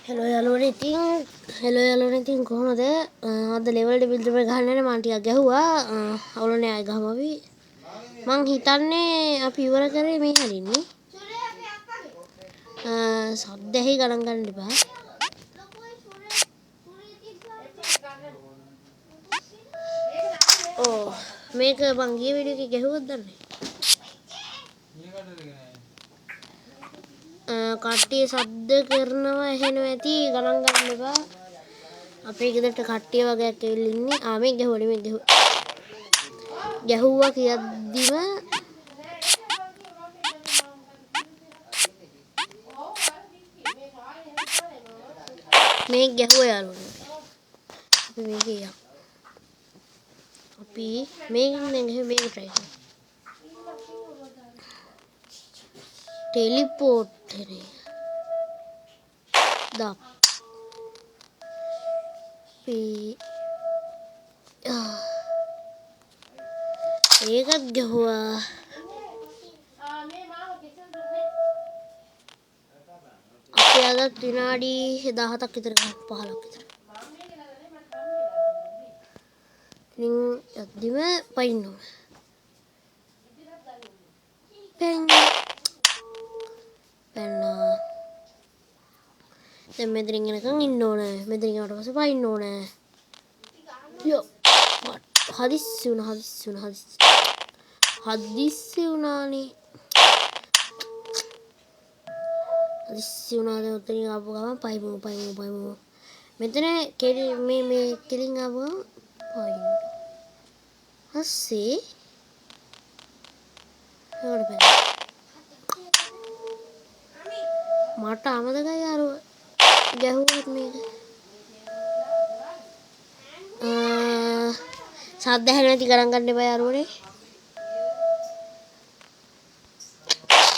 Hello යාළුවනේ ඉතින් කොහොමද අද ලෙවල් ඩිවිල්ඩර් එක ගහන්න යන්නේ මම ටිකක් ගැහුවා අවුලනේ ආයෙ ගහමු අපි මං හිතන්නේ අපි ඉවර කරේ මේ හරින්නේ සද්ද ඇහි ගණන් ගන්න එපා ඕ මේක මං ගිය වීඩියෝ එකේ ගැහුවොත් දන්නේ කට්ටිය සද්ද කරනවා ඇහෙනවා ඇති ගණන් ගන්න එපා අපේ ගෙදරට කට්ටිය වගේක් ඇවිල්ලා ඉන්නේ මේ ගැහුවා කියද්දිම මේ ගැහුවා යාළුවනේ අපි මේකේ යමු අපි මේක try කරමු ටෙලිපෝට් කරේ දා ඒකත් ගැහුවා අපි අදත් විනාඩි 17ක් විතර 15ක් විතර ඉතින් යද්දිම පයින්න ඕන පැන්නා දැන් මෙතනින් එනකන් ඉන්න ඕනේ මෙතනින් ඊට පස්සේ පයින්න ඕනේ යෝ හදිස්සි වුණානේ දැන් උතනින් ආපු ගමන් පයිමු මෙතන මේ කෙලින් ආපු ගමන් පයින්න හස්සේ මට අමතකයි යාළුව ගැහුවත් මේක සද්ද ඇහෙන්නේ නැති ගණන් ගන්න එපා යාළුවනේ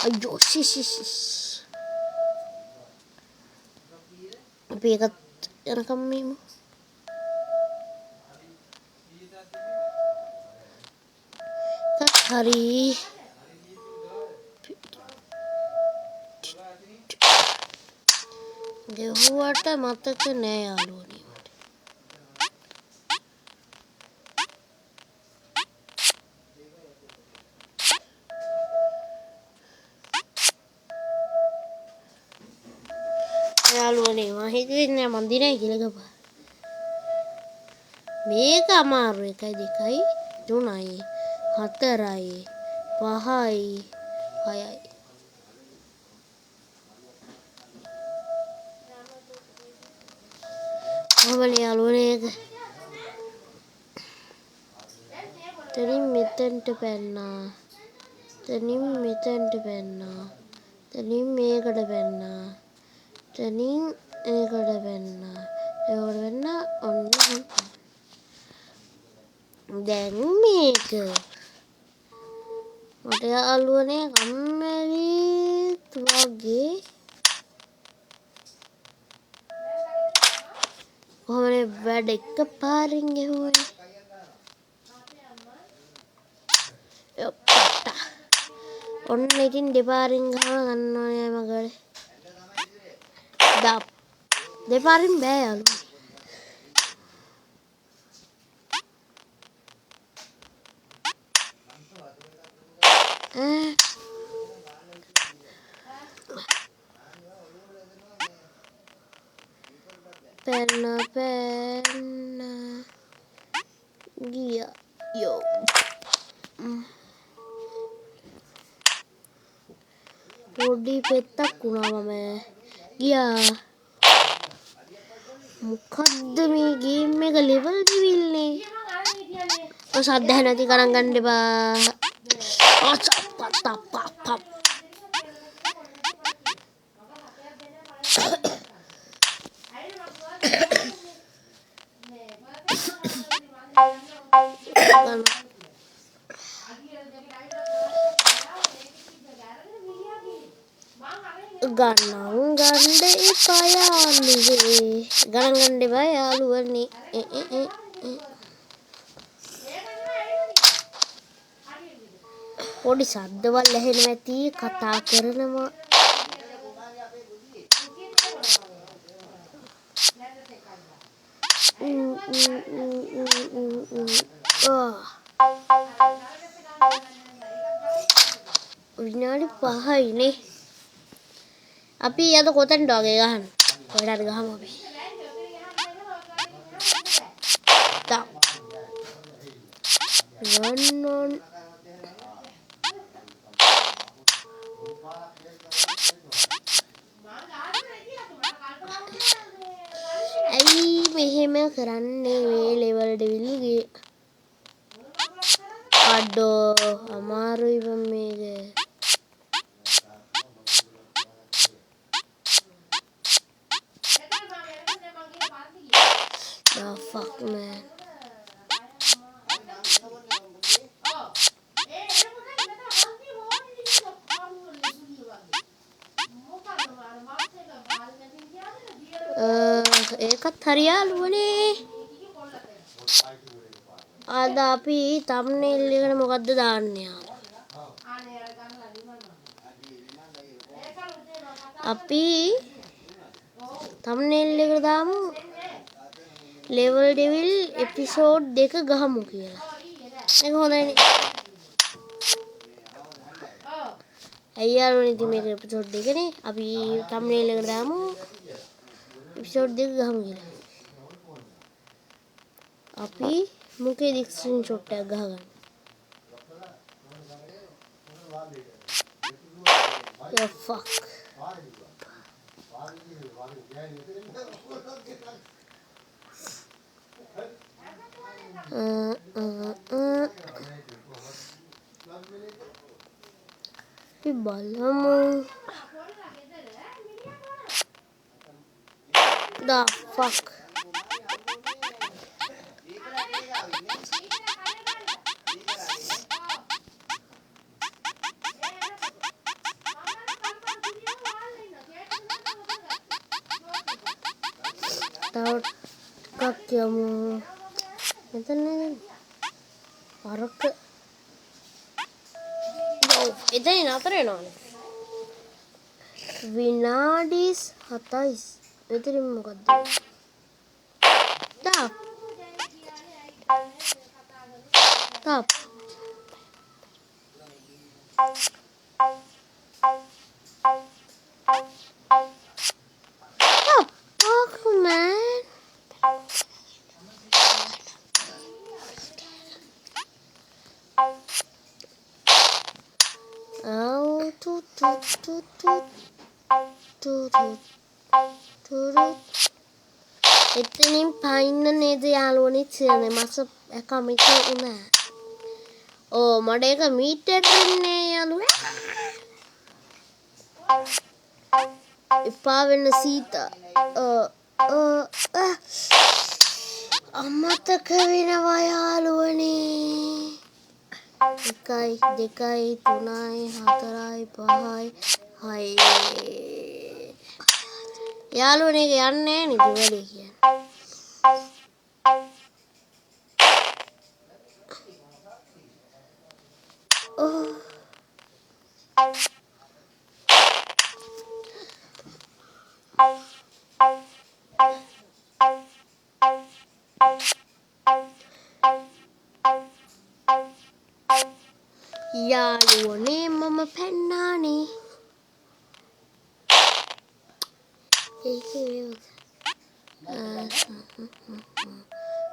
අයියෝ අපි එකත් යනකම් මේමු හරි ගැහුවට මතක නෑ යාළුවනේ යාළුවනේ මම හිතුවේ මන් දිනයි කියලා ගපා මේක අමාරු 1 2 3යි 4යි 5යි 6යි කොහොමද යාළුවනේ ඒක තනින් මෙතෙන්ට පැන්නා තනින් මෙතෙන්ට පැන්නා තනින් මේකට පැන්නා තනින් ඒකට පැන්නා ඒකට පැන්නා ඔන්න දැන් මේක මට යාළුවනේ කම්මැලිත් වගේ කොහොමද වැඩ එකපාරින් ගෙහුවේ ඔන්න ඉතින් දෙපාරින් ගහලා ගන්න ඕනේ මගට දෙපාරින් බෑ යාළුවා පැන්න ගියා යෝ පොඩි පෙත්තක් වුණා මම ගියා මොකද්ද මේ ගේම් එක ලෙවල් දෙවිල්නේ ඔය සද්ද නැති ගණන් ගන්න එපා ගණන් ගන්න එපා යාළුවේ ගණන් ගන්න එපා යාළුවනේ පොඩි සද්දවල් ඇහෙනවා ඇති කතා කරනවා විනාඩි 5යිනේ. අපි අද කොතනද වගේ ගහන්න? කොහෙද ගහමු අපි? තා. රන් ඇයි මෙහෙම කරන්නේ මේ ලෙවල් ඩෙවිල්ගේ? අඩෝ අමාරුයි බම් මේක. The fuck man. ඒකත් හරියාලුවනේ. අද අපි thumbnail එකට මොකද්ද දාන්නේ? අපි thumbnail එකට දාමු level devil episode 2 ගහමු කියලා. ඒක හොඳයිනේ. ඇයි යාළුවනේ ඉතින් මේක episode 2 නේ. අපි thumbnail එකට දාමු episode 2 ගහමු කියලා. අපි මොකේද screenshot එකක් ගහගන්න. The fuck. අපි බලමු. The fuck. Tahu ටිකක් යමු. මෙතන අරක එතන නතර වෙනවනේ. විනාඩි 7යි. මෙතන මොකද්ද? තාප්. එතනින් පයින්න නේද යාළුවනේ තියෙන්නේ මස කමිට උනා. ඕ මඩ එක මීටර් දෙන්නේ යාළුවා. එපා වෙන සීතා. අමතක වෙනවා යාළුවනේ. 1 2 3 4 5 6 යාළුවනේ යන්නේ නේද වැඩි කියන්නේ. යාළුවනේ මම පෙන්නානේ.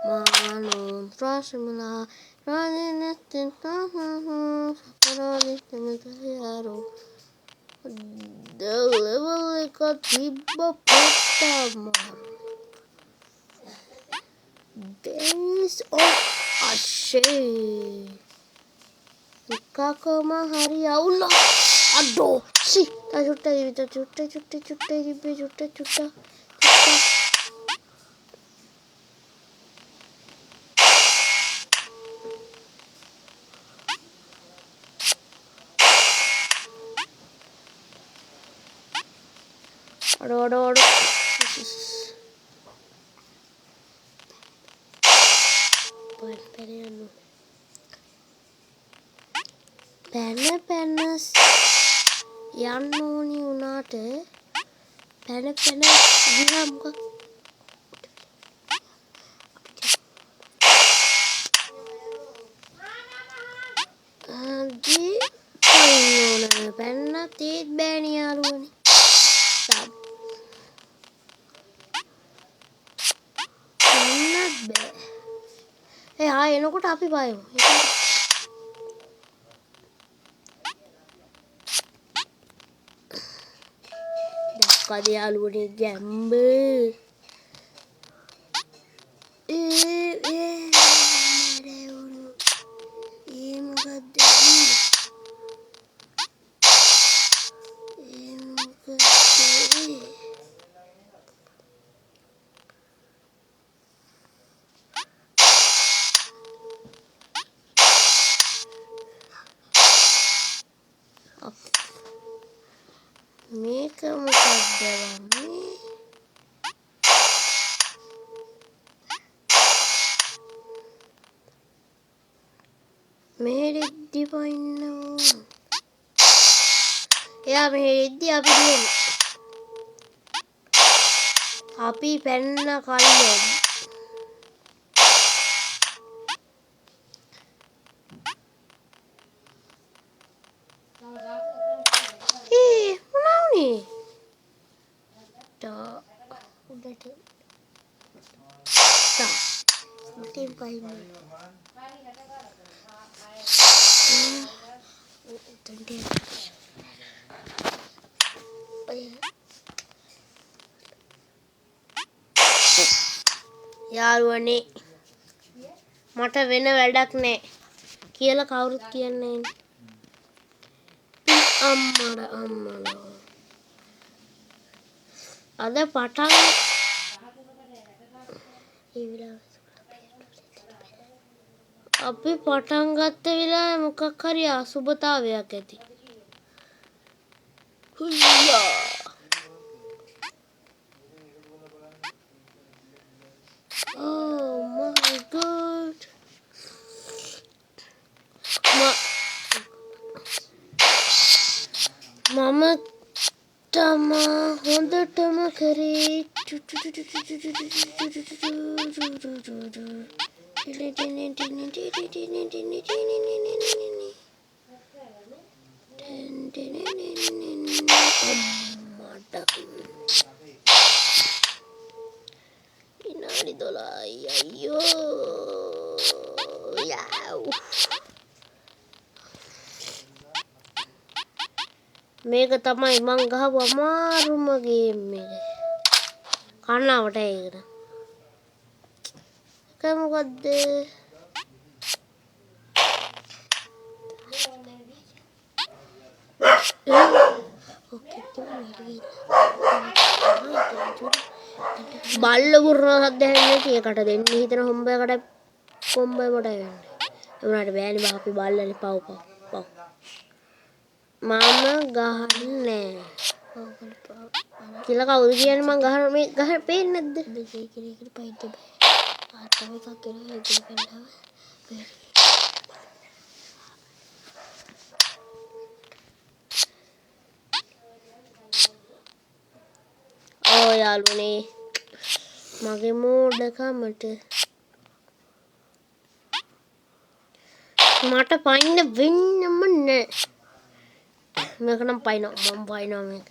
Manon Rashmala Radinatin Saparaditamutayaro The level eka tibba potama Days of Ashe Nikakama hari Allah Aduh si ta chutta Aduh. Panas යන්න ඕනි උනාට පැන ගියාම ඒ ආ එනකොට අපි බයමු. දැක්කද යාළුවනේ ගැම්බ? මොකද්ද? මේක මොකක්ද වන්නේ? මෙහෙදි පයින්නෝ. එයා මෙහෙදි අපි දුවමු. අපි පැන්න කල්යෝද. මොනවුනේ? උඩට. උඩින් පයින්න. යාළුවනේ මට වෙන වැඩක් නෑ කියලා කවුරුත් කියන්නේ අම්මලා අද පටන් අපි පටන් ගත්ත වෙලාවේ මොකක් හරි අසුබතාවයක් ඇති. හුල්ලා oh my god මම තමා හොඳටම කරේ විනාඩි 12යි අයියෝ යාව් මේක තමයි මං ගහපු අමාරුම ගේම් එක කන්නාවට ඒකට ඒක මොකද්ද බල්ල පුරන සද්ද ඇහෙන්නේ ඒකට දෙන්න හිතන හොම්බයකට කොම්බය මොඩ වෙන්නේ ඒ උනාට බෑනේ බා අපි බල්ලනේ පව් මම ගහන්නේ කියලා කවුද කියන්නේ මං ගහන මේ ගහ පේන්නේ නැද්ද මේකට පයින්න බෑ ආතම එකක් කරලා ඒක පෙන්නව ඕ යාළුවනේ මගේ මෝඩකමට මට පයින්න වෙන්නම නෑ මේක නම් පයින්නවා මම පයින්නවා මේක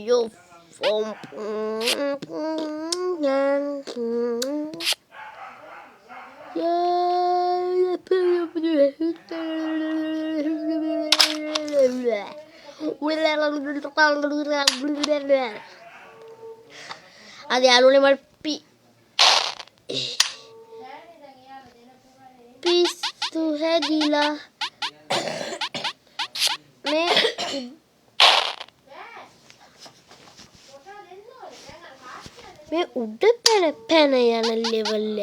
yo from ada යාළුවනේ මට පිස්සු හැදිලා මේ උඩ පැන යන ලෙවල්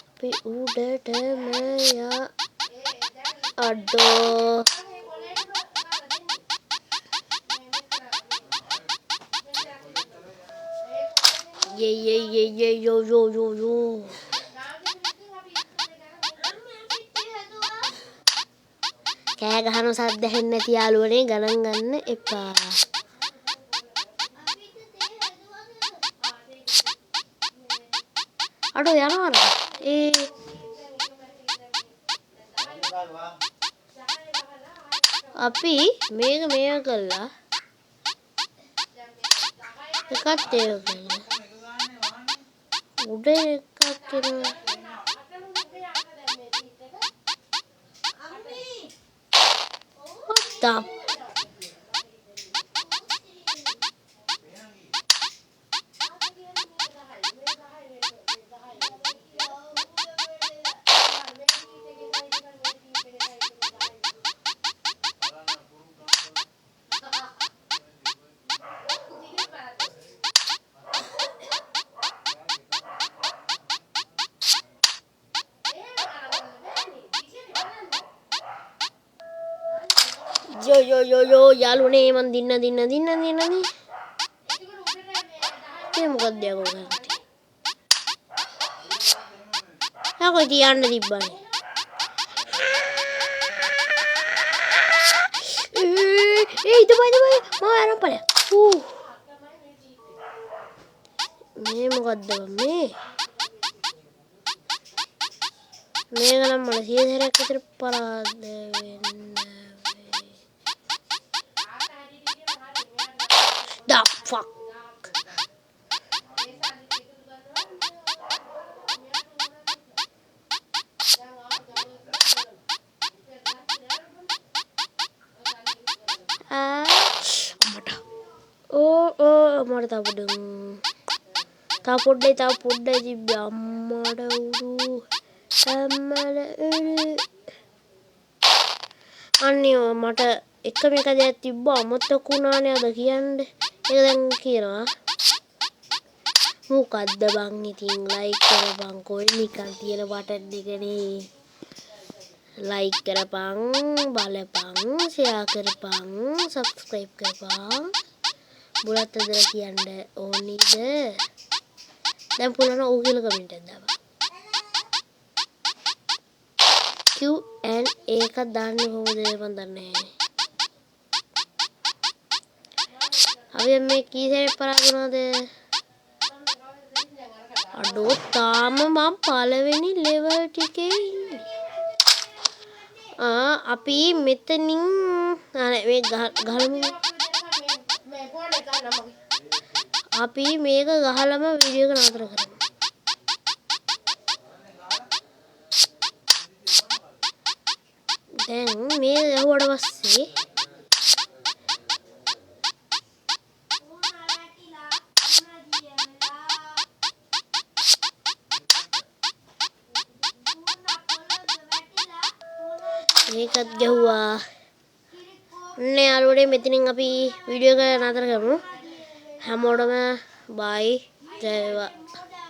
අපි උඩටම අඩෝ yo කෑ ගහන සද්ද ඇහෙන්නේ නැති යාළුවනේ ගණන් ගන්න එපා අඩෝ යනවා අපි මේක කළා එකත් ඒක කළා උඩ එකක් කරනවා what the yo යාළුවනේ මන් දින්න ඒ මොකක්ද යකෝ කරන්නේ යකෝ තියන්න තිබ්බනේ ඉදපයි මම අරන් ඵලයක් මේ මොකද්ද මේක නම් මට 100 සැරයක් විතර පරාද වෙන්න the fuck මට තව පොඩ්ඩයි තිබ්බේ අම්මට උරු අන්නේ මට එකම එක දෙයක් තිබ්බා අමතක වුණානේ අද කියන්න ඒක දැන් කියනවා මොකද්ද බං ඉතින් ලයික් කරපන් කොයි නිකන් තියෙන බටන් එකනේ ලයික් කරපන් බලපන් ෂෙයා කරපන් සබ්ස්ක්‍රයිබ් කරපන් බුලත් අදලා කියන්න ඕනිද දැන් පුළන ඕ කියලා කමෙන්ට් එකක් දාපන් Q&A එකක් දාන්න කොහොමද මන් දන්නේ අපි මේ කී සැරේ පරාද වුණාද අඩෝ තාම මම පළවෙනි ලෙවල් ටිකේ ඉන්නේ අපි මෙතනින් මේ ගහලමු අපි මේක ගහලම වීඩියෝ එක නතර කරමු දැන් මේ ගහුවට පස්සේ මේකත් ගැහුවා නේ යාළුවනේ මෙතනින් අපි වීඩියෝ එක නතර කරමු හැමෝටම බයි ජය වේවා